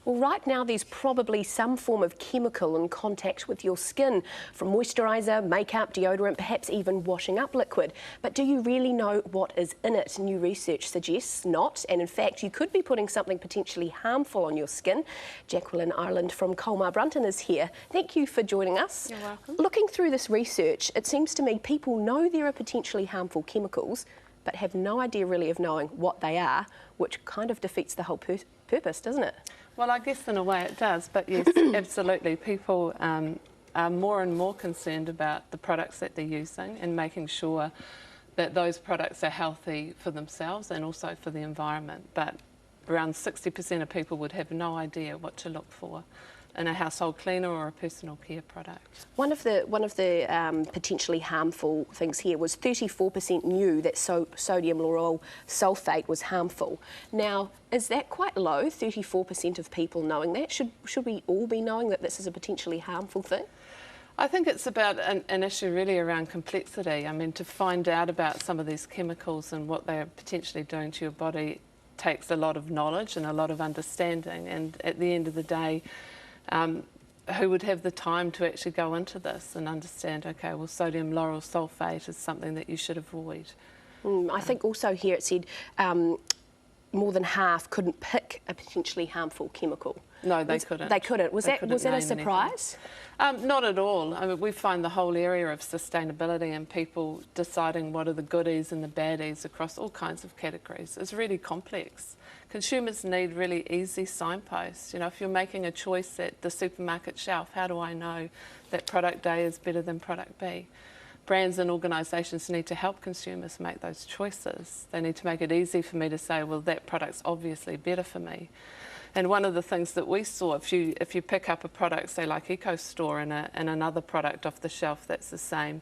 Well, right now there's probably some form of chemical in contact with your skin, from moisturiser, makeup, deodorant, perhaps even washing up liquid. But do you really know what is in it? New research suggests not, and in fact you could be putting something potentially harmful on your skin. Jacqueline Ireland from Colmar Brunton is here. Thank you for joining us. You're welcome. Looking through this research, it seems to me people know there are potentially harmful chemicals, but have no idea really of knowing what they are, which kind of defeats the whole purpose, doesn't it? Well, I guess in a way it does, but yes, absolutely. People are more and more concerned about the products that they're using and making sure that those products are healthy for themselves and also for the environment. But around 60% of people would have no idea what to look for in a household cleaner or a personal care product. One of the potentially harmful things here was 34% knew that sodium lauryl sulfate was harmful. Now, is that quite low, 34% of people knowing that? Should we all be knowing that this is a potentially harmful thing? I think it's about an issue really around complexity. I mean, to find out about some of these chemicals and what they're potentially doing to your body takes a lot of knowledge and a lot of understanding, and at the end of the day, who would have the time to actually go into this and understand, okay, well, sodium lauryl sulfate is something that you should avoid. I think also here it said more than half couldn't pick a potentially harmful chemical. No, they couldn't. They couldn't. Was that a surprise? Not at all. I mean, we find the whole area of sustainability and people deciding what are the goodies and the baddies across all kinds of categories is really complex. Consumers need really easy signposts. You know, if you're making a choice at the supermarket shelf, how do I know that product A is better than product B? Brands and organisations need to help consumers make those choices. They need to make it easy for me to say, well, that product's obviously better for me. And one of the things that we saw, if you pick up a product, say like EcoStore, and another product off the shelf that's the same,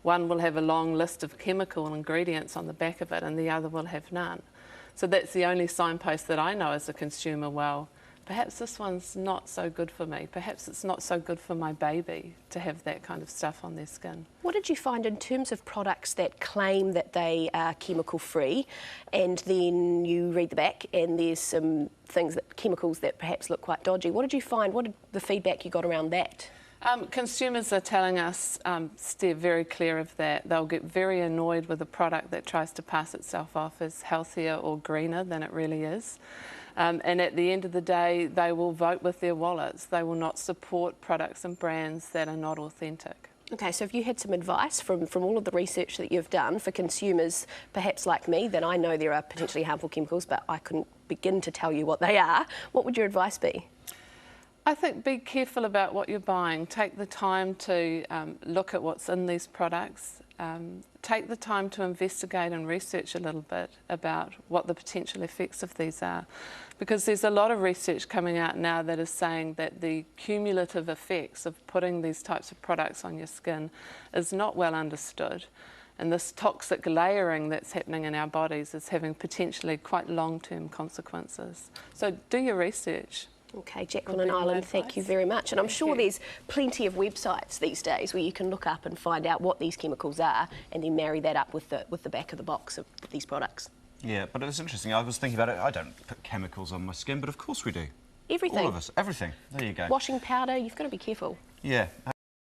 one will have a long list of chemical ingredients on the back of it and the other will have none. So that's the only signpost that I know as a consumer, well, perhaps this one's not so good for me. Perhaps it's not so good for my baby to have that kind of stuff on their skin. What did you find in terms of products that claim that they are chemical-free, and then you read the back and there's some chemicals that perhaps look quite dodgy? What did you find? What did the feedback you got around that? Consumers are telling us, steer very clear of that. They'll get very annoyed with a product that tries to pass itself off as healthier or greener than it really is. And at the end of the day, they will vote with their wallets. They will not support products and brands that are not authentic. Okay, so if you had some advice from all of the research that you've done for consumers, perhaps like me, that I know there are potentially harmful chemicals, but I couldn't begin to tell you what they are, what would your advice be? I think be careful about what you're buying. Take the time to look at what's in these products. Take the time to investigate and research a little bit about what the potential effects of these are. Because there's a lot of research coming out now that is saying that the cumulative effects of putting these types of products on your skin is not well understood. And this toxic layering that's happening in our bodies is having potentially quite long-term consequences. So do your research. Okay, Jacqueline Ireland, thank you very much. And I'm sure there's plenty of websites these days where you can look up and find out what these chemicals are and then marry that up with the back of the box of these products. Yeah, but it was interesting. I was thinking about it. I don't put chemicals on my skin, but of course we do. Everything. All of us. Everything. There you go. Washing powder, you've got to be careful. Yeah.